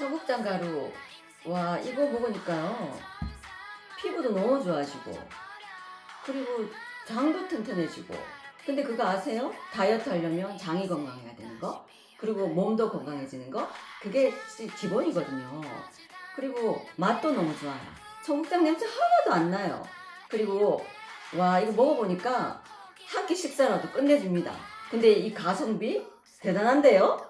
청국장 가루. 와, 이거 먹으니까요. 피부도 너무 좋아지고, 그리고 장도 튼튼해지고. 근데 그거 아세요? 다이어트 하려면 장이 건강해야 되는 거, 그리고 몸도 건강해지는 거. 그게 기본이거든요. 그리고 맛도 너무 좋아요. 청국장 냄새 하나도 안 나요. 그리고 와, 이거 먹어보니까 한 끼 식사라도 끝내줍니다. 근데 이 가성비 대단한데요?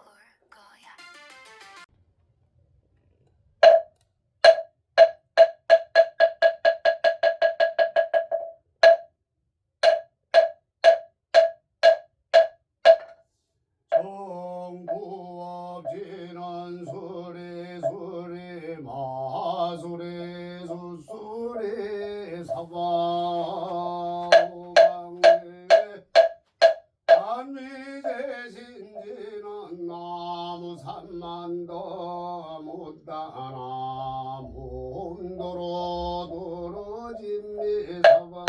정부업지는 수리수리 마수리 수수리 사과강대 한미대신지는 나무 산만도 못다나 몸도로 두루짐미 사과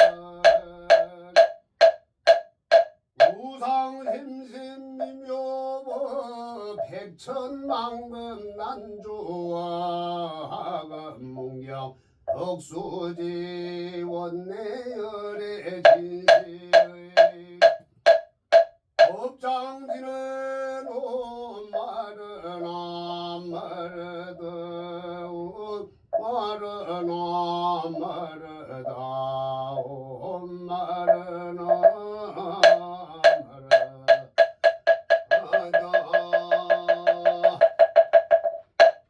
우상심심미묘법 백천만금 난주와 하금문경 덕수지 원내열의 진시의 법장지는 온마르나 마르드 온마르나 마르다 온마르나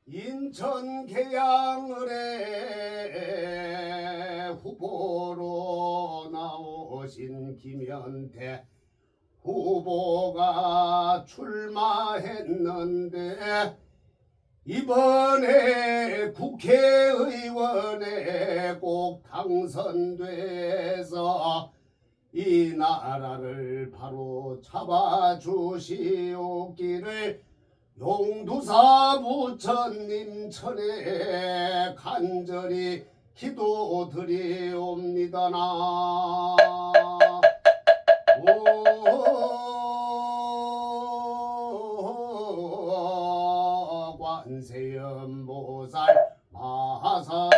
인천 계양을에 후보로 나오신 김현태 후보가 출마했는데 이번에 국회의원에 꼭 당선돼서 이 나라를 바로 잡아주시옵기를 용두사 부처님 천에 간절히 기도드리옵니다나. 오 관세음보살 마사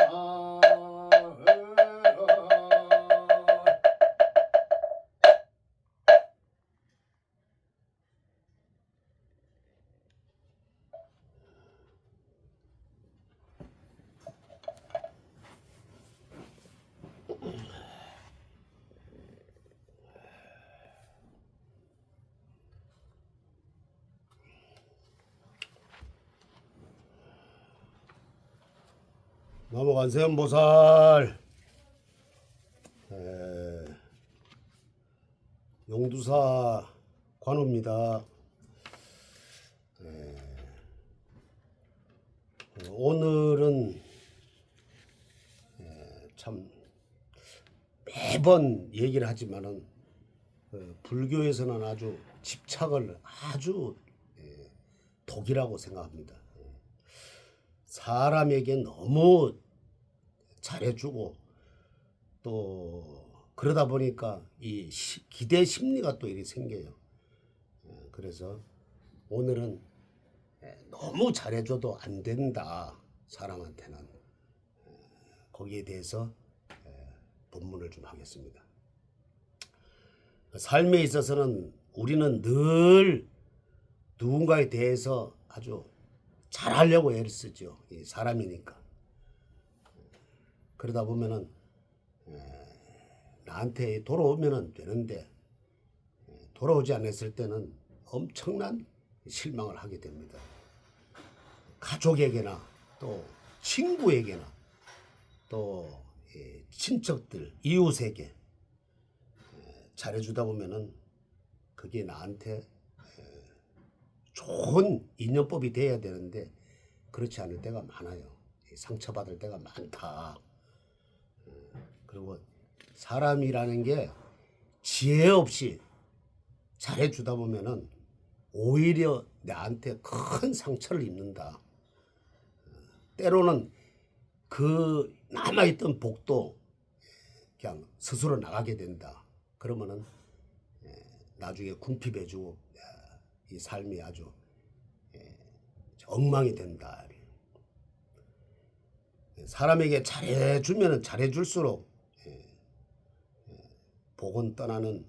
나무 관세음보살 용두사 관우입니다. 오늘은 참 매번 얘기를 하지만은 불교에서는 아주 집착을 아주 독이라고 생각합니다. 사람에게 너무 잘해주고 또 그러다 보니까 이 기대 심리가 또 이렇게 생겨요. 그래서 오늘은 너무 잘해줘도 안 된다, 사람한테는. 거기에 대해서 본문을 좀 하겠습니다. 삶에 있어서는 우리는 늘 누군가에 대해서 아주 잘하려고 애를 쓰죠. 이 사람이니까. 그러다 보면은 나한테 돌아오면은 되는데 돌아오지 않았을 때는 엄청난 실망을 하게 됩니다. 가족에게나 또 친구에게나 또 친척들, 이웃에게 잘해주다 보면은 그게 나한테 좋은 인연법이 돼야 되는데 그렇지 않을 때가 많아요. 상처받을 때가 많다. 그리고 사람이라는 게 지혜 없이 잘해주다 보면은 오히려 나한테 큰 상처를 입는다. 때로는 그 남아있던 복도 그냥 스스로 나가게 된다. 그러면은 나중에 궁핍해지고 이 삶이 아주 엉망이 된다. 사람에게 잘해주면 잘해줄수록 복은 떠나는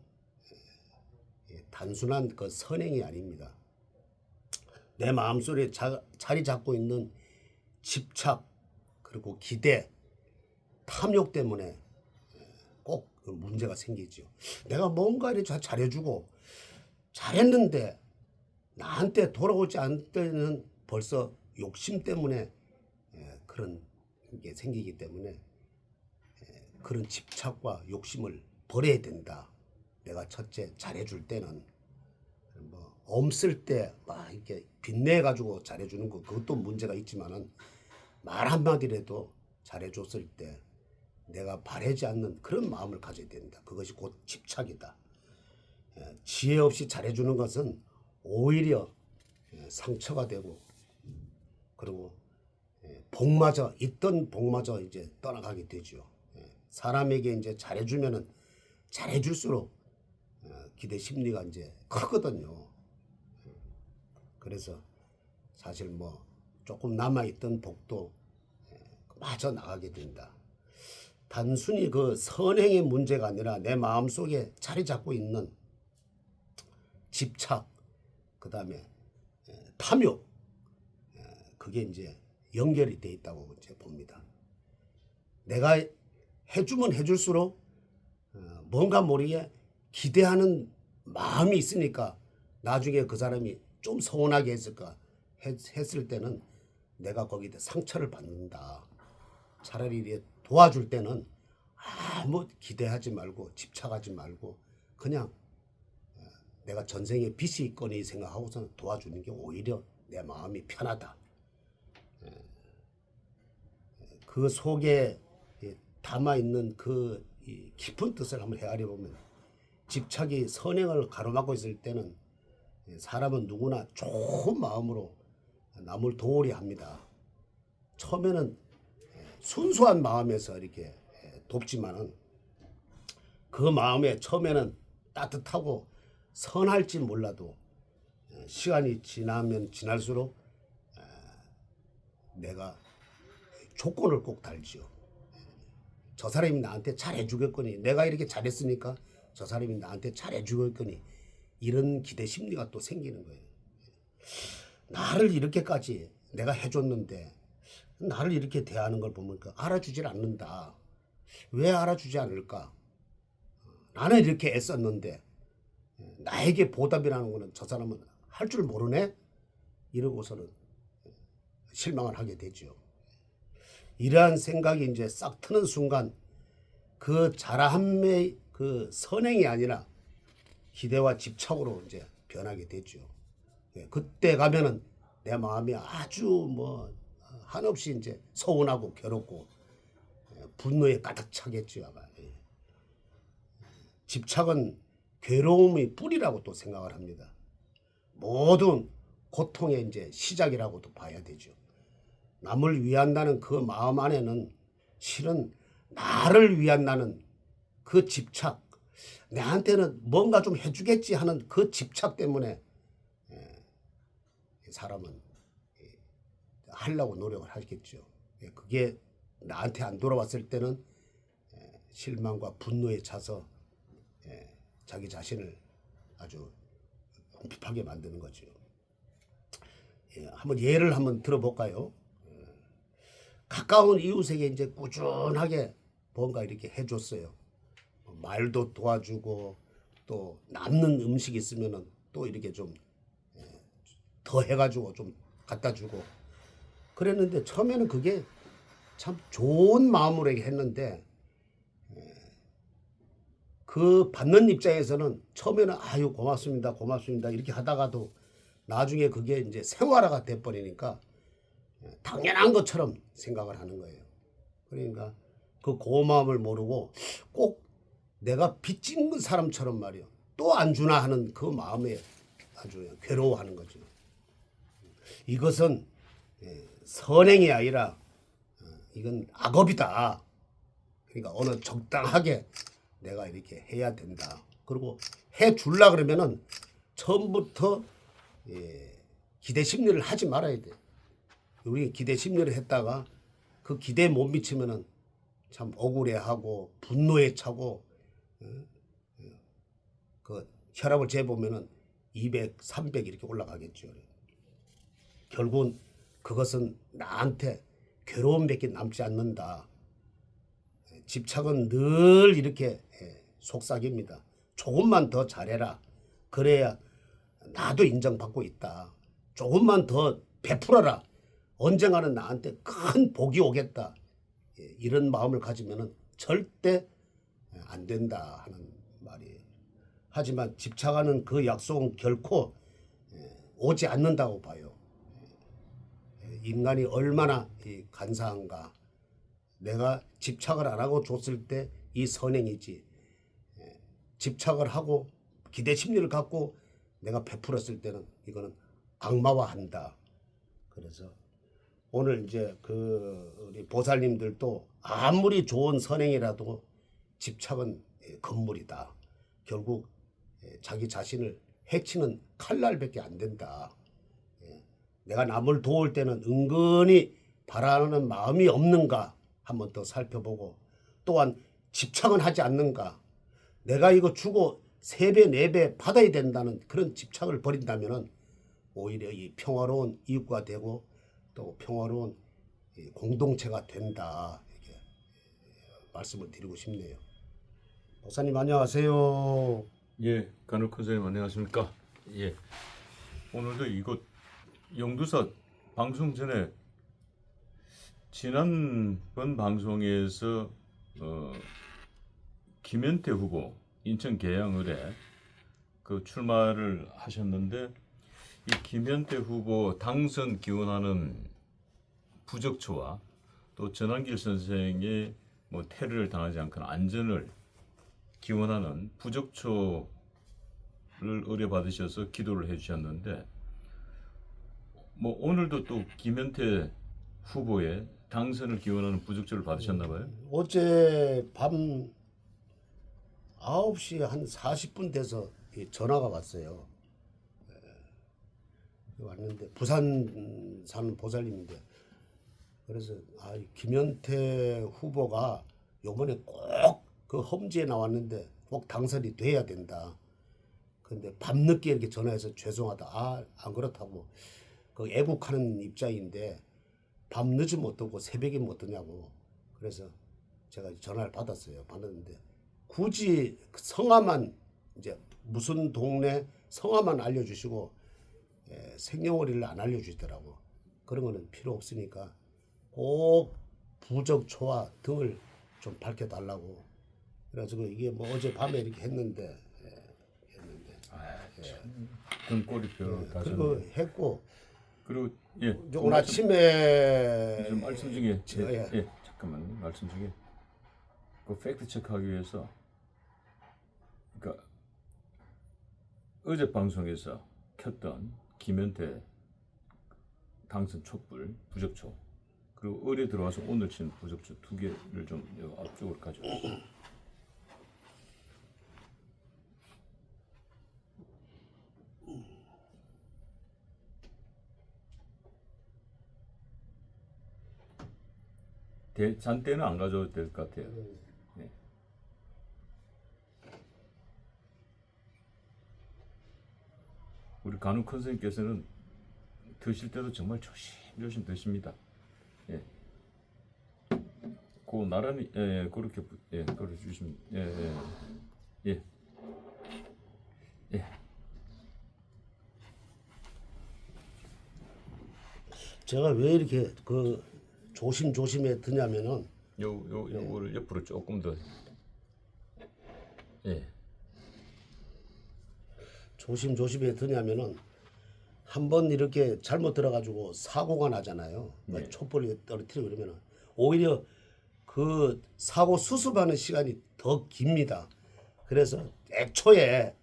단순한 그 선행이 아닙니다. 내 마음속에 자리 잡고 있는 집착 그리고 기대, 탐욕 때문에 꼭 문제가 생기죠. 내가 뭔가 이렇게 잘해주고 잘했는데 나한테 돌아오지 않을 때는 벌써 욕심 때문에 그런 게 생기기 때문에 그런 집착과 욕심을 버려야 된다. 내가 첫째 잘해줄 때는 뭐 없을 때 막 이렇게 빚내 가지고 잘해주는 거 그것도 문제가 있지만은 말 한마디라도 잘해줬을 때 내가 바라지 않는 그런 마음을 가져야 된다. 그것이 곧 집착이다. 지혜 없이 잘해주는 것은 오히려 상처가 되고 그리고 복마저 있던 복마저 이제 떠나가게 되죠. 사람에게 이제 잘해주면은 잘해줄수록 기대 심리가 이제 크거든요. 그래서 사실 뭐 조금 남아있던 복도 마저 나가게 된다. 단순히 그 선행의 문제가 아니라 내 마음속에 자리 잡고 있는 집착, 그 다음에 탐욕, 그게 이제 연결이 돼 있다고 이제 봅니다. 내가 해주면 해줄수록 뭔가 모르게 기대하는 마음이 있으니까 나중에 그 사람이 좀 서운하게 했을 때는 내가 거기에 상처를 받는다. 차라리 이렇게 도와줄 때는 아무 기대하지 말고 집착하지 말고 그냥 내가 전생에 빚이 있거니 생각하고서 도와주는 게 오히려 내 마음이 편하다. 그 속에 담아있는 그 깊은 뜻을 한번 헤아려 보면 집착이 선행을 가로막고 있을 때는 사람은 누구나 좋은 마음으로 남을 도우려 합니다. 처음에는 순수한 마음에서 이렇게 돕지만은 그 마음에 처음에는 따뜻하고 선할지 몰라도 시간이 지나면 지날수록 내가 조건을 꼭 달지요. 저 사람이 나한테 잘해주겠거니 내가 이렇게 잘했으니까 저 사람이 나한테 잘해주겠거니 이런 기대 심리가 또 생기는 거예요. 나를 이렇게까지 내가 해줬는데 나를 이렇게 대하는 걸 보면 알아주질 않는다. 왜 알아주지 않을까? 나는 이렇게 애썼는데 나에게 보답이라는 거는 저 사람은 할 줄 모르네? 이러고서는 실망을 하게 되죠. 이러한 생각이 이제 싹 트는 순간 그 잘함의 그 선행이 아니라 기대와 집착으로 이제 변하게 되죠. 그때 가면은 내 마음이 아주 뭐 한없이 이제 서운하고 괴롭고 분노에 가득 차겠죠 아마. 집착은 괴로움의 뿌리라고 또 생각을 합니다. 모든 고통의 이제 시작이라고도 봐야 되죠. 남을 위한다는 그 마음 안에는 실은 나를 위한다는 그 집착, 내한테는 뭔가 좀 해주겠지 하는 그 집착 때문에 사람은 하려고 노력을 하겠죠. 그게 나한테 안 돌아왔을 때는 실망과 분노에 차서 자기 자신을 아주 궁핍하게 만드는 거죠. 한번 예를 한번 들어볼까요? 가까운 이웃에게 이제 꾸준하게 뭔가 이렇게 해줬어요. 말도 도와주고 또 남는 음식 있으면은 또 이렇게 좀 더 해가지고 좀 갖다 주고 그랬는데 처음에는 그게 참 좋은 마음으로 했는데 그 받는 입장에서는 처음에는 아유 고맙습니다 고맙습니다 이렇게 하다가도 나중에 그게 이제 생활화가 돼버리니까 당연한 것처럼 생각을 하는 거예요. 그러니까 그 고마움을 모르고 꼭 내가 빚진 사람처럼 말이요 또 안 주나 하는 그 마음에 아주 괴로워하는 거죠. 이것은 선행이 아니라 이건 악업이다. 그러니까 어느 적당하게 내가 이렇게 해야 된다. 그리고 해 줄라 그러면은 처음부터 기대 심리를 하지 말아야 돼. 우리 기대 심리를 했다가 그 기대에 못 미치면은 참 억울해하고 분노에 차고 그 혈압을 재보면은 200, 300 이렇게 올라가겠죠. 결국은 그것은 나한테 괴로움밖에 남지 않는다. 집착은 늘 이렇게 속삭입니다. 조금만 더 잘해라. 그래야 나도 인정받고 있다. 조금만 더 베풀어라. 언젠가는 나한테 큰 복이 오겠다. 이런 마음을 가지면은 절대 안 된다 하는 말이에요. 하지만 집착하는 그 약속은 결코 오지 않는다고 봐요. 인간이 얼마나 간사한가. 내가 집착을 안 하고 줬을 때 이 선행이지. 집착을 하고 기대 심리를 갖고 내가 베풀었을 때는 이거는 악마화한다. 그래서 오늘 이제 우리 보살님들도 아무리 좋은 선행이라도 집착은 건물이다. 결국 자기 자신을 해치는 칼날밖에 안 된다. 내가 남을 도울 때는 은근히 바라는 마음이 없는가 한번 더 살펴보고, 또한 집착은 하지 않는가. 내가 이거 주고 3배, 4배 받아야 된다는 그런 집착을 버린다면은 오히려 이 평화로운 이웃과 되고 또 평화로운 공동체가 된다. 이렇게 말씀을 드리고 싶네요. 목사님 안녕하세요. 예, 간혹 선생님 안녕하십니까? 예, 오늘도 이곳 영두사 방송 전에 지난번 방송에서 김현태 후보 인천 계양을에 그 출마를 하셨는데, 이 김현태 후보 당선 기원하는 부적초와 또 전한길 선생의 뭐 테러를 당하지 않거나 안전을 기원하는 부적초를 의뢰받으셔서 기도를 해주셨는데, 뭐 오늘도 또 김현태 후보의 당선을 기원하는 부적초를 받으셨나 봐요. 어제 밤 9시 한 40분 돼서 전화가 왔어요. 왔는데 부산 사는 보살님인데, 그래서 김현태 후보가 요번에 꼭 그 험지에 나왔는데 꼭 당선이 돼야 된다. 근데 밤늦게 이렇게 전화해서 죄송하다. 안 그렇다고. 그 애국하는 입장인데 밤 늦으면 어떠고 새벽이면 어떠냐고. 그래서 제가 전화를 받았어요. 받았는데 굳이 성함만, 이제 무슨 동네 성함만 알려주시고 생년월일을 안 알려주시더라고. 그런 거는 필요 없으니까 꼭 부적초와 등을 좀 밝혀달라고. 그래서 이게 뭐 어제 밤에 이렇게 했는데 등골이표를 그리고 다셨네요. 했고, 그리고 예, 오늘 아침에 좀 말씀 중에 예. 잠깐만요. 말씀 중에 그 팩트 체크하기 위해서, 그러니까 어제 방송에서 켰던 김현태 당선 촛불 부적초, 그리고 의뢰 들어와서 오늘 친 부적초 2개를 좀 앞쪽으로 가져왔어요. 잔대는 안 가져도 될 것 같아요. 네. 우리 간혹 선생님께서는 드실 때도 정말 조심조심 드십니다. 예. 그 나란히 그렇게 그래 주시면 예. 제가 왜 이렇게 조심조심해 드냐면은 요거를 옆으로 조금 더 조심조심해 드냐면은 한번 이렇게 잘못 들어가지고 사고가 나잖아요. 네. 촛불이 떨어뜨리고 그러면은 오히려 그 사고 수습하는 시간이 더 깁니다. 그래서 애초에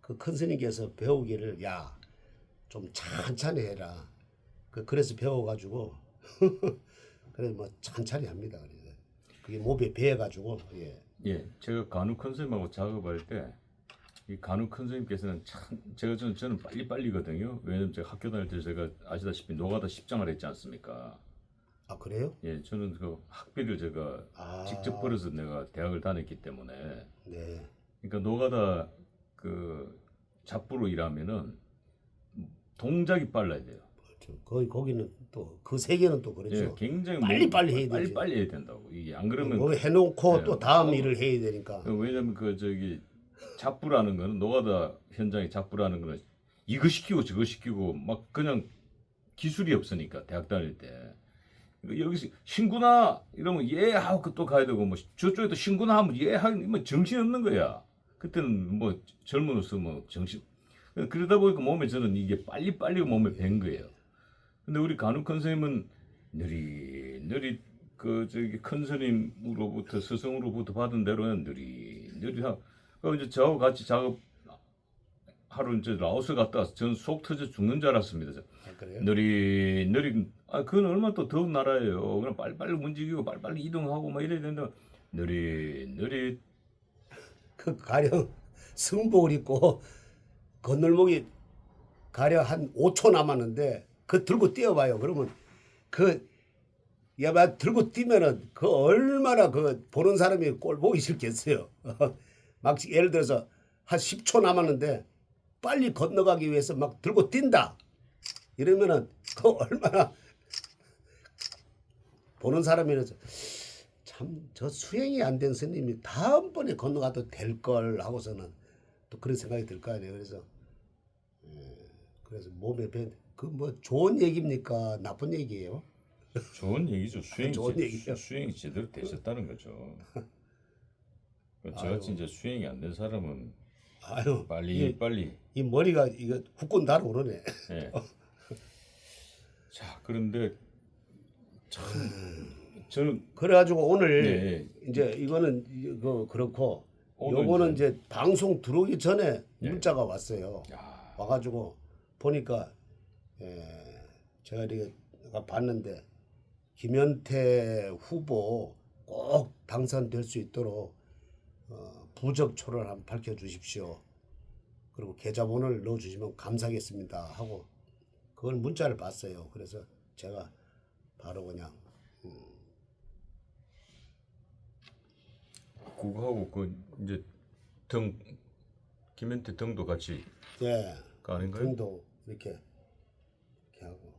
그 큰 스님께서 배우기를 좀 찬찬히 해라. 그래서 배워가지고 그래서 뭐 찬찬히 합니다. 그게 몸에 배어가지고 제가 간혹 선생님하고 작업할 때 이 간혹 선생님께서는 참 저는 빨리빨리거든요. 왜냐면 제가 학교 다닐 때 제가 아시다시피 노가다 10장을 했지 않습니까? 아 그래요? 예, 저는 그 학비를 제가 아, 직접 벌어서 내가 대학을 다녔기 때문에 네. 그러니까 노가다 그 잡부로 일하면은 동작이 빨라야 돼요. 그렇죠. 거기는 또 그 세계는 또 예, 그렇죠. 굉장히 빨리 해야 되지. 빨리 해야 된다고. 이게 안 그러면 뭐 해놓고 네, 또 다음 뭐, 일을 해야 되니까. 왜냐면 그 저기 잡부라는 거는 노가다 현장에 잡부라는 거는 이거 시키고 저거 시키고 막 그냥 기술이 없으니까 대학 다닐 때 그러니까 여기서 신구나 이러면 예 하고 또 가야 되고 뭐 저쪽에도 신구나 하면 예 하면 정신 없는 거야. 그때는 뭐 젊어서 뭐 정신 그러다 보니까 몸에 저는 이게 빨리 몸에 밴 거예요. 근데 우리 간혹 선생님은 느릿느릿 그 저기 큰 스님으로부터 스승으로부터 받은 대로는 느릿느릿 하고 그 이제 저하고 같이 작업 하루 이제 라오스 갔다 와서 저는 속 터져 죽는 줄 알았습니다. 아, 그래요? 느릿느릿 그건 얼마나 또 더운 나라예요. 그냥 빨리빨리 움직이고 빨리빨리 이동하고 막 이래야 되는데 느릿느릿 그 가령 승복을 입고 건널목이 가령 한 5초 남았는데 그 들고 뛰어봐요. 그러면 그 야마 들고 뛰면은 그 얼마나 그 보는 사람이 꼴 보기 싫겠어요. 막 예를 들어서 한 10초 남았는데 빨리 건너가기 위해서 막 들고 뛴다. 이러면은 그 얼마나 보는 사람이라서 참 저 수행이 안 된 스님이 다음번에 건너가도 될 걸 하고서는 또 그런 생각이 들 거 아니에요. 그래서 몸에 그 뭐 좋은 얘기입니까? 나쁜 얘기예요? 좋은 얘기죠. 좋은 얘기예요. 수행이 제대로 되셨다는 거죠. 아유. 저같이 이제 수행이 안 된 사람은 아유 빨리 이 머리가 이거 후끈 달아오르네. 예. 자 그런데 참 저는 그래가지고 오늘 예, 이제 이거는 이거 그렇고 오늘 요거는 이제 방송 들어오기 전에 예. 문자가 왔어요. 야, 와가지고 보니까 제가 이렇게 봤는데 김현태 후보 꼭 당선될 수 있도록 부적초를 한번 밝혀주십시오. 그리고 계좌번호를 넣어주시면 감사하겠습니다 하고 그걸 문자를 봤어요. 그래서 제가 바로 그냥 그거하고 그 이제 김현태 등도 같이 예 가는 거예요? 등도 이렇게 하고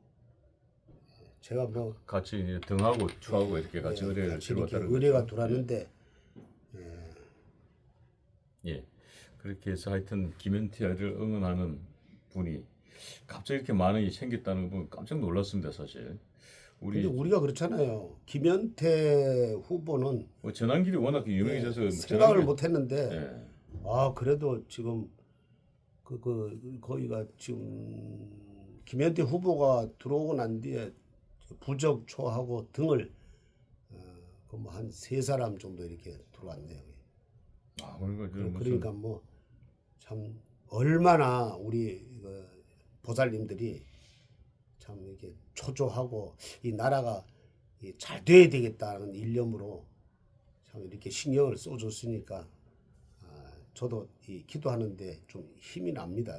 제가 뭐 같이 이제 등하고 추하고 이렇게 같이 의뢰를 같이 이렇게 들어왔다는 의뢰가 거죠. 들어왔는데 예. 그렇게 해서 하여튼 김현태를 응원하는 분이 갑자기 이렇게 많은 게 생겼다는 거 보면 깜짝 놀랐습니다, 사실. 근데 우리가 그렇잖아요. 김현태 후보는 뭐 전환길이 워낙 유명해져서 뭐 생각을 전환길- 못했는데 예. 그래도 지금 거기가 지금 김현태 후보가 들어오고 난 뒤에 부적초하고 등을 뭐 한 세 사람 정도 이렇게 들어왔네요. 그러니까 뭐 참 얼마나 우리 보살님들이 참 이렇게 초조하고 이 나라가 잘 돼야 되겠다는 일념으로 참 이렇게 신경을 써줬으니까 저도 이 기도하는데 좀 힘이 납니다.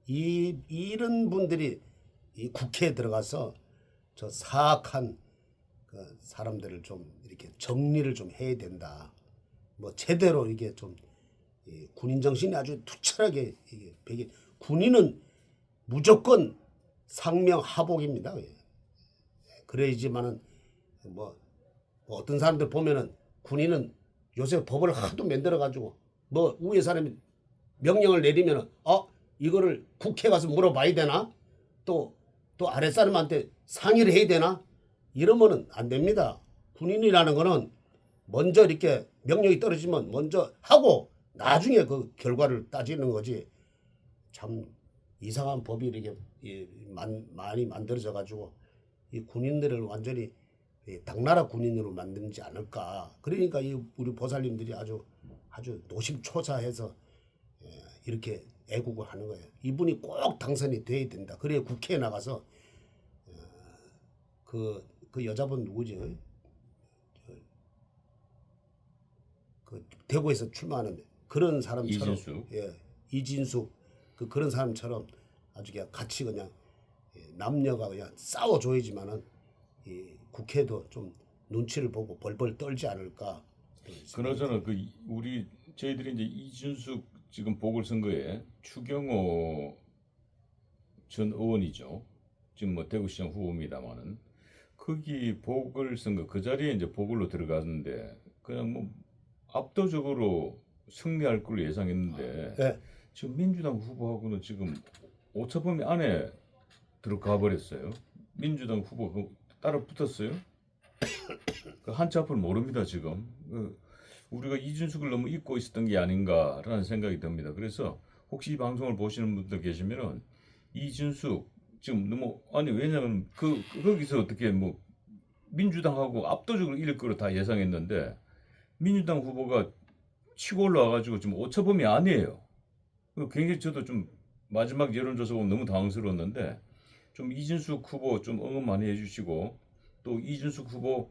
이런 분들이 이 국회에 들어가서 저 사악한 그 사람들을 좀 이렇게 정리를 좀 해야 된다. 뭐 제대로 이게 좀 군인 정신이 아주 투철하게 이게 군인은 무조건 상명하복입니다. 그래야지만은 뭐 어떤 사람들 보면은 군인은 요새 법을 하도 만들어 가지고 뭐 위에 사람이 명령을 내리면은 이거를 국회 가서 물어봐야 되나? 또 아랫 사람한테 상의를 해야 되나? 이러면은 안 됩니다. 군인이라는 거는 먼저 이렇게 명령이 떨어지면 먼저 하고 나중에 그 결과를 따지는 거지. 참 이상한 법이 이렇게 많이 만들어져 가지고 이 군인들을 완전히 당나라 군인으로 만들지 않을까. 그러니까 이 우리 보살님들이 아주 노심초사해서 이렇게 애국을 하는 거예요. 이분이 꼭 당선이 돼야 된다. 그래야 국회에 나가서 그 여자분 누구지? 그 대구에서 출마하는 그런 사람처럼 이진숙. 이진숙 그런 사람처럼 아주 그냥 같이 그냥 남녀가 그냥 싸워줘야지만은 이 국회도 좀 눈치를 보고 벌벌 떨지 않을까. 그나저나 저희들이 이제 이준숙 지금 보궐선거에 추경호 전 의원이죠. 지금 뭐 대구시장 후보입니다만은 거기 보궐선거 그 자리에 이제 보궐로 들어갔는데 그냥 뭐 압도적으로 승리할 걸로 예상했는데 네. 지금 민주당 후보하고는 지금 오차범위 안에 들어가 버렸어요. 민주당 후보 따라 붙었어요. 그 한치 앞을 모릅니다 지금. 우리가 이준숙을 너무 잊고 있었던 게 아닌가라는 생각이 듭니다. 그래서 혹시 이 방송을 보시는 분들 계시면은 이준숙 지금 너무 아니 왜냐면 거기서 어떻게 뭐 민주당하고 압도적으로 이길 거로 다 예상했는데 민주당 후보가 치고 올라와가지고 지금 오차범위 아니에요. 굉장히 저도 좀 마지막 여론조사 보면 너무 당황스러웠는데 좀 이준숙 후보 좀 응원 많이 해주시고 또 이준숙 후보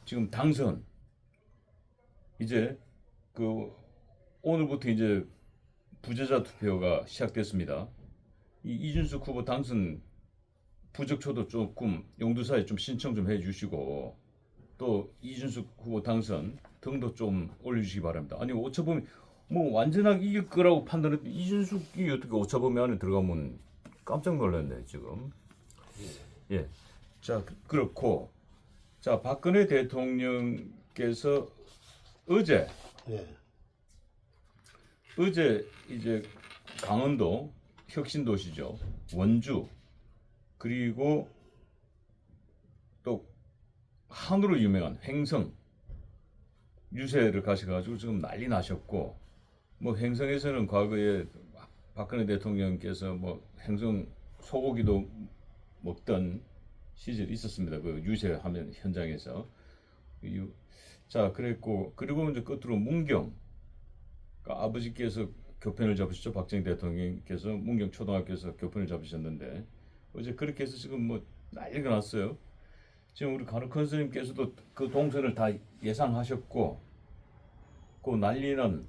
지금 당선 이제 오늘부터 이제 부재자 투표가 시작됐습니다. 이 이준숙 후보 당선 부적초도 조금 용두사에 좀 신청 좀 해주시고 또 이준숙 후보 당선 등도 좀 올려주시기 바랍니다. 아니 오차범위 뭐 완전하게 이길 거라고 판단했는데 이준숙이 어떻게 오차범위 안에 들어가면 깜짝 놀랐네 지금. 예. 자 그렇고 자 박근혜 대통령께서 어제 이제 강원도 혁신도시죠. 원주 그리고 또 한우로 유명한 횡성 유세를 가셔가지고 지금 난리 나셨고 뭐 횡성에서는 과거에 박근혜 대통령께서 뭐 횡성 소고기도 먹던 시절이 있었습니다. 그 유세하면 현장에서 자 그랬고 그리고 이제 끝으로 문경 그러니까 아버지께서 교편을 잡으셨죠. 박정희 대통령께서 문경 초등학교에서 교편을 잡으셨는데 어제 그렇게 해서 지금 뭐 난리가 났어요. 지금 우리 간혹 선생님께서도 그 동선을 다 예상하셨고 그 난리난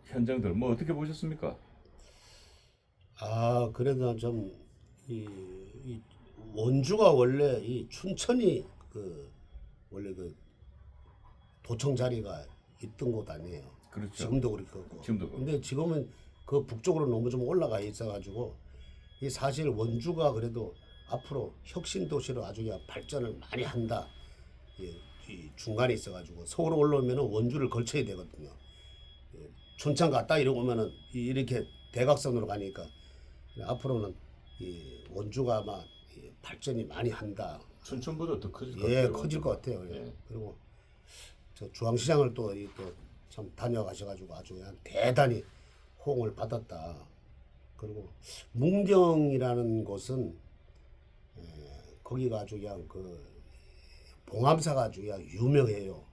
현장들 뭐 어떻게 보셨습니까? 아 그래도 좀 이 원주가 원래 이 춘천이 원래 도청 자리가 있던 곳 아니에요. 그렇죠. 지금도 그럴 거고. 지금도 그렇고. 근데 지금은 그 북쪽으로 너무 좀 올라가 있어가지고 이 사실 원주가 그래도 앞으로 혁신 도시로 아주 그냥 발전을 많이 한다. 이 중간에 있어가지고 서울 올라오면은 원주를 걸쳐야 되거든요. 춘천 갔다 이러고 오면은 이렇게 대각선으로 가니까 앞으로는 이 원주가 아마 발전이 많이 한다. 춘천보다 더 커질 것 예, 같아요. 커질 것 같아요. 예. 예. 그리고 저 중앙시장을 또 참 다녀가셔가지고 아주 그냥 대단히 호응을 받았다. 그리고 문경이라는 곳은 거기가 아주 그냥 봉암사가 아주 그냥 유명해요.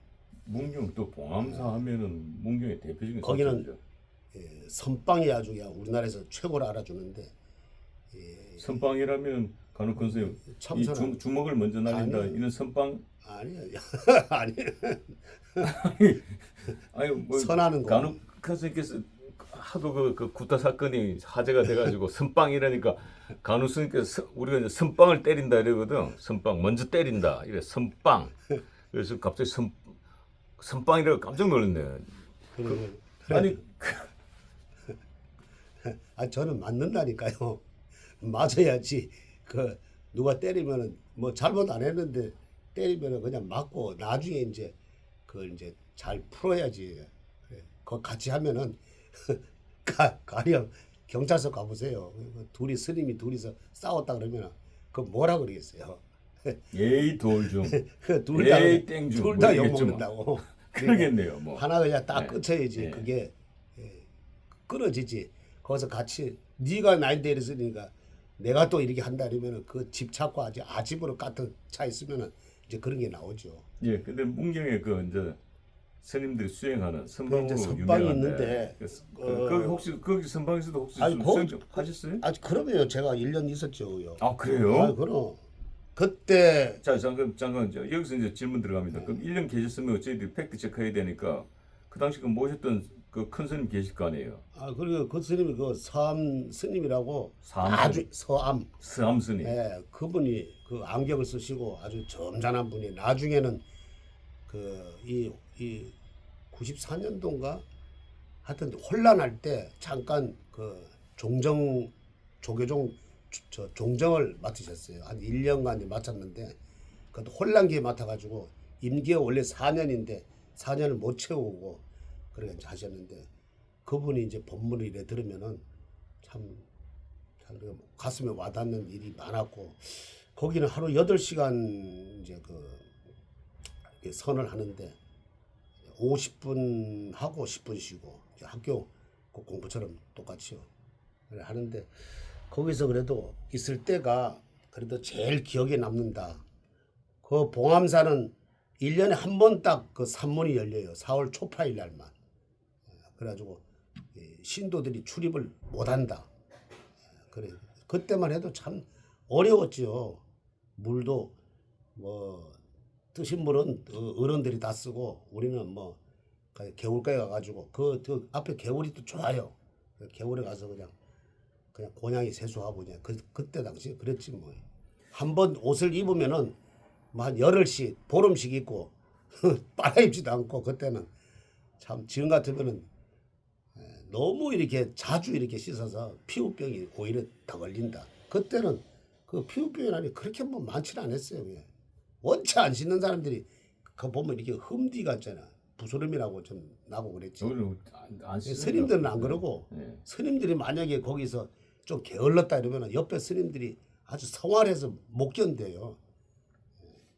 문경 또 봉암사 하면은 문경의 대표적인 거기는 선수죠. 선빵이 아주 그냥 우리나라에서 최고로 알아주는데 선빵이라면 간혹 선생님 이 주먹을 먼저 날린다 아니에요. 이런 선빵 아니에요. 아니 아니 뭐 선하는 거. 간혹 선생님께서 하도 그 구타 사건이 화제가 돼가지고 선빵이라니까 간혹 선생님께서 우리가 이제 선빵을 때린다 이러거든. 선빵 먼저 때린다 이래 선빵. 그래서 갑자기 선빵이라고 깜짝 놀랐네. 아니 저는 맞는다니까요. 맞아야지. 누가 때리면은 뭐 잘못 안 했는데 때리면은 그냥 맞고 나중에 이제 그걸 이제 잘 풀어야지. 그래. 그거 같이 하면은 가령 경찰서 가보세요. 스님이 둘이서 싸웠다 그러면 그 뭐라 그러겠어요. 예의 돌중 둘다 땡중 둘 다 모르겠죠, 욕먹는다고. 그러겠네요. 뭐 하나 그냥 딱 네. 끊어야지. 네. 그게 끊어지지. 거기서 같이 네가 날 때렸으니까 내가 또 이렇게 한다 그러면은 그 집 찾고 아주 아집으로 같은 차 있으면은 이제 그런 게 나오죠. 예, 근데 문경에 이제 스님들이 수행하는 이제 선방으로 선방이 유명한데 있는데, 거기 혹시 거기 선방에서도 혹시 아니, 좀 거기- 수행 좀 하셨어요? 아직 그러면요 제가 1년 있었죠. 아 그래요? 아 그럼 그때 자 잠깐 여기서 이제 질문 들어갑니다. 그럼 1년 계셨으면 저희들이 팩트 체크해야 되니까 그 당시 그 모셨던 그 큰 스님 계실 거 아니에요. 그리고 그 스님이 그 서암 스님이라고 서암 아주 서암 스암 스님. 예, 그분이 그 안경을 쓰시고 아주 점잖은 분이 나중에는 이 94년도인가 하여튼 혼란할 때 잠깐 그 조계종 종정을 맡으셨어요. 한 1년간 맡았는데 그것도 혼란기에 맡아가지고 임기가 원래 4년인데 4년을 못 채우고 그렇게 이제 하셨는데 그분이 이제 법문을 이래 들으면은 참 가슴에 와닿는 일이 많았고 거기는 하루 8시간 이제 선을 하는데 50분 하고 10분 쉬고 학교 그 공부처럼 똑같이요. 그래 하는데 거기서 그래도 있을 때가 그래도 제일 기억에 남는다. 그 봉암사는 1년에 한 번 딱 그 산문이 열려요. 4월 초파일 날만. 그래가지고 신도들이 출입을 못한다. 그래 그때만 해도 참 어려웠지요. 물도 뭐 뜨신 물은 어른들이 다 쓰고 우리는 뭐 개울가에 가가지고 그 앞에 개울이 또 좋아요. 개울에 가서 그냥 곤양이 세수하고 그냥 그때 당시 그랬지 뭐. 한 번 옷을 입으면은 뭐 한 열흘씩 보름씩 입고 빨아 입지도 않고 그때는 참 지금 같으면은 너무 이렇게 자주 이렇게 씻어서 피부병이 오히려 더 걸린다. 그때는 그 피부병이 아니 그렇게 뭐 많지는 않았어요. 그게. 원체 안 씻는 사람들이 그 보면 이렇게 흠디 같잖아. 부스럼이라고 좀 나고 그랬지. 안 쓰는 스님들은 것 안 같아요. 그러고 네. 스님들이 만약에 거기서 좀 게을렀다 이러면 옆에 스님들이 아주 성활해서 못 견뎌요.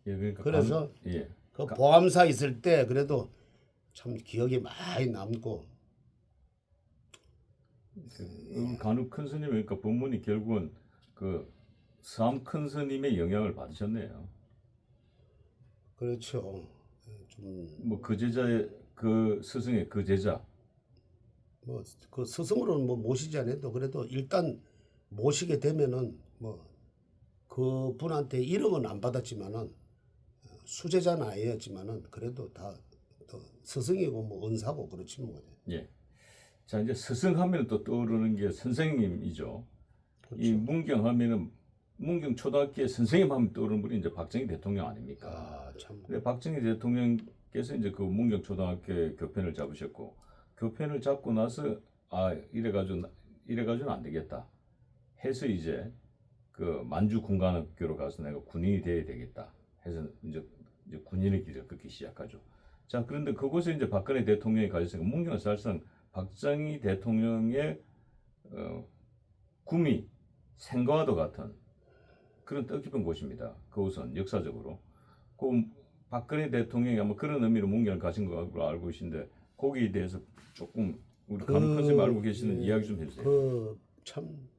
예, 그러니까 그래서 예. 그 보암사 있을 때 그래도 참 기억이 많이 남고 간혹 큰 스님 그러니까 법문이 결국은 그 스암 큰 스님의 영향을 받으셨네요. 그렇죠. 좀 뭐 그 제자의 그 스승의 그 제자. 뭐 그 스승으로는 뭐 모시지 않아도 그래도 일단 모시게 되면은 뭐 그분한테 이름은 안 받았지만은 수제자는 아니었지만은 그래도 다 스승이고 뭐 은사고 그렇지 뭐. 예. 자 이제 스승 하면 또 떠오르는 게 선생님이죠. 이 그렇죠. 문경 하면은 문경 초등학교의 선생님 하면 떠오르는 분이 이제 박정희 대통령 아닙니까? 아 참. 근데 박정희 대통령께서 이제 그 문경 초등학교의 교편을 잡으셨고 교편을 잡고 나서 이래가지고는 안 되겠다 해서 이제 그 만주 군관학교로 가서 내가 군인이 돼야 되겠다 해서 이제 군인의 길을 걷기 시작하죠. 자 그런데 그곳에 이제 박근혜 대통령이 가셨으니까 문경은 사실상 박정희 대통령의 구미 생과와도 같은 그런 뜻깊은 곳입니다. 그곳은 역사적으로 그 박근혜 대통령이 아마 그런 의미로 문경을 가신 걸로 알고 계신데 거기에 대해서 조금 우리 간혹 선생님 알고 계시는 이야기 좀 해주세요. 참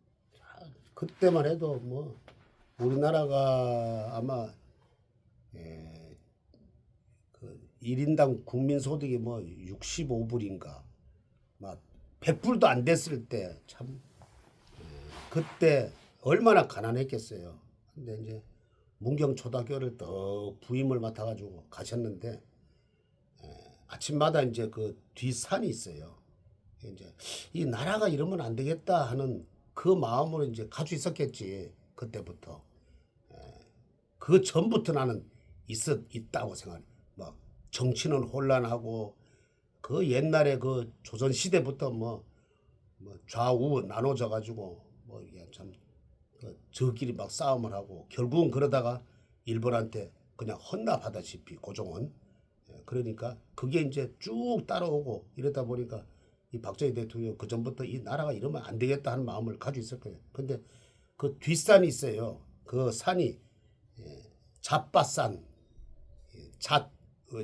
그때만 해도 뭐 우리나라가 아마 그 1인당 국민 소득이 뭐 65불인가 막 100불도 안 됐을 때 참 그때 얼마나 가난했겠어요. 근데 이제 문경 초등학교를 더 부임을 맡아가지고 가셨는데 아침마다 이제 그 뒷산이 있어요. 이제 이 나라가 이러면 안 되겠다 하는 그 마음으로 이제 가지고 있었겠지 그때부터. 그 전부터 나는 있다고 생각해. 막 정치는 혼란하고 그 옛날에 그 조선 시대부터 뭐 좌우 나눠져 가지고 뭐 이게 참 저끼리 막 싸움을 하고 결국은 그러다가 일본한테 그냥 헌납하다시피 고종은. 그러니까 그게 이제 쭉 따라오고 이러다 보니까 이 박정희 대통령 그 전부터 이 나라가 이러면 안 되겠다 하는 마음을 가지고 있을 거예요. 근데 그 뒷산이 있어요. 그 산이 잣밭산,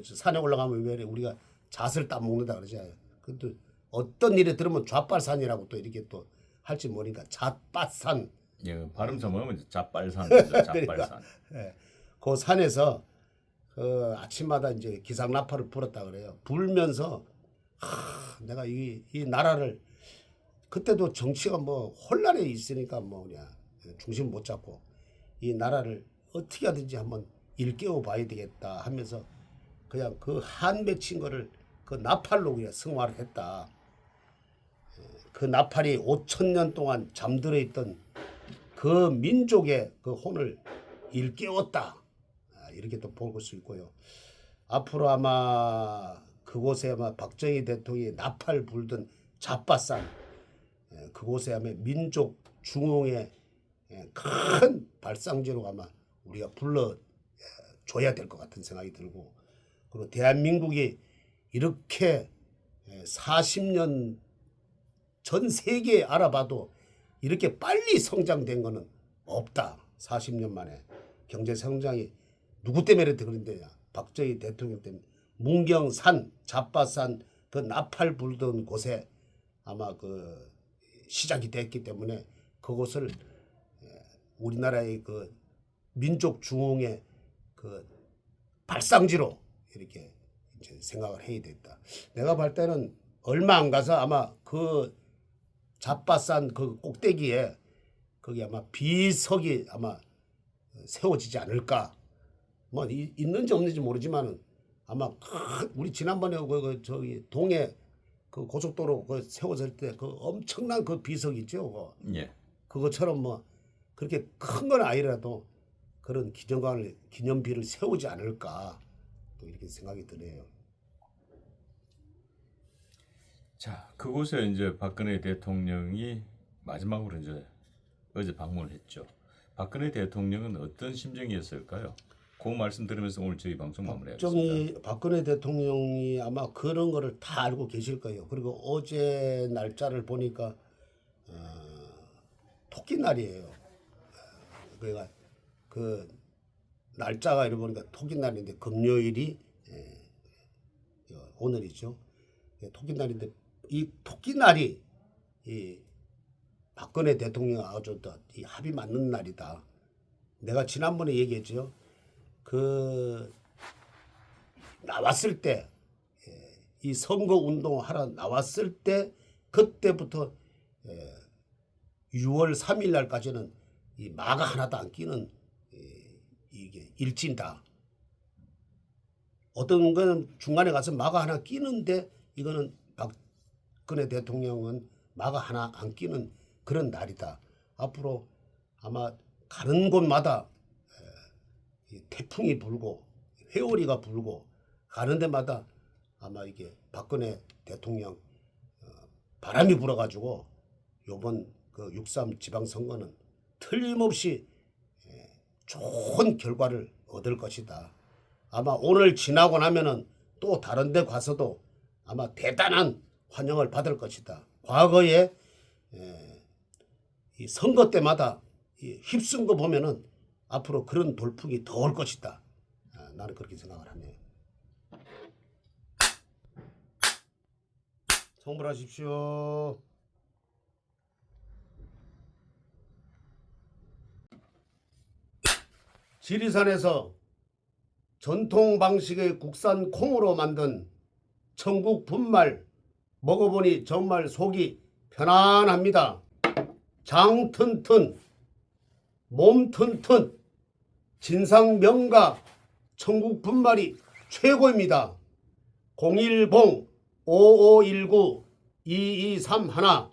산에 올라가면 왜 우리가 잣을 따먹는다 그러잖아요. 근데 어떤 일에 들으면 잣발산이라고 또 이렇게 또 할지 모르니까 잣밭산. 예, 발음 잘못하면 잣발산이죠. 잣발산. 그러니까, 그 산에서 그 아침마다 이제 기상나팔을 불었다 그래요. 불면서 내가 이 나라를 그때도 정치가 뭐 혼란에 있으니까 뭐 그냥 중심 못 잡고 이 나라를 어떻게 하든지 한번 일깨워 봐야 되겠다 하면서 그냥 그 한 맺힌 거를 그 나팔로 그냥 승화를 했다. 그 나팔이 5,000년 동안 잠들어 있던 그 민족의 그 혼을 일깨웠다. 이렇게 또 볼 수 있고요. 앞으로 아마 그곳에 아마 박정희 대통령이 나팔 불던 잡바산 그곳에 아마 민족 중흥의 큰 발상지로 아마 우리가 불러줘야 될 것 같은 생각이 들고, 그리고 대한민국이 이렇게 40년 전 세계에 알아봐도 이렇게 빨리 성장된 거는 없다. 40년 만에 경제 성장이 누구 때문에 그런데 박정희 대통령 때문에. 문경산, 잡바산 그 나팔 불던 곳에 아마 그 시작이 됐기 때문에 그곳을 우리나라의 그 민족 중흥의 그 발상지로 이렇게 이제 생각을 해야 됐다. 내가 볼 때는 얼마 안 가서 아마 그 잡바산 그 꼭대기에 거기 아마 비석이 아마 세워지지 않을까. 뭐 있는지 없는지 모르지만은 아마 우리 지난번에 그 저기 동해 그 고속도로 그 세워질 때 그 엄청난 그 비석 있죠. 그거. 예. 그것처럼 뭐 그렇게 큰 건 아니라도 그런 기념비를 세우지 않을까 또 이렇게 생각이 드네요. 자, 그곳에 이제 박근혜 대통령이 마지막으로 이제 어제 방문을 했죠. 박근혜 대통령은 어떤 심정이었을까요? 그 말씀 들으면서 오늘 저희 방송 마무리하겠습니다. 박근혜 대통령이 아마 그런 거를 다 알고 계실 거예요. 그리고 어제 날짜를 보니까 토끼 날이에요. 그러니까 그 날짜가 이래 보니까 토끼 날인데 금요일이 오늘이죠. 토끼 날인데 이 토끼 날이 이 박근혜 대통령 아주 이 합이 맞는 날이다. 내가 지난번에 얘기했죠. 그 나왔을 때 이 선거 운동 하러 나왔을 때 그때부터 6월 3일 날까지는 이 마가 하나도 안 끼는 이게 일진다. 어떤 거는 중간에 가서 마가 하나 끼는데 이거는 박근혜 대통령은 마가 하나 안 끼는 그런 날이다. 앞으로 아마 가는 곳마다 태풍이 불고 회오리가 불고 가는 데마다 아마 이게 박근혜 대통령 바람이 불어가지고 요번 그 6.3 지방선거는 틀림없이 좋은 결과를 얻을 것이다. 아마 오늘 지나고 나면은 또 다른 데 가서도 아마 대단한 환영을 받을 것이다. 과거에 이 선거 때마다 휩쓴 거 보면은 앞으로 그런 돌풍이 더 올 것이다. 나는 그렇게 생각을 하네요. 성불하십시오. 지리산에서 전통 방식의 국산 콩으로 만든 천국 분말 먹어보니 정말 속이 편안합니다. 장 튼튼, 몸 튼튼, 진상 명가 천국 분말이 최고입니다. 010-5519-2231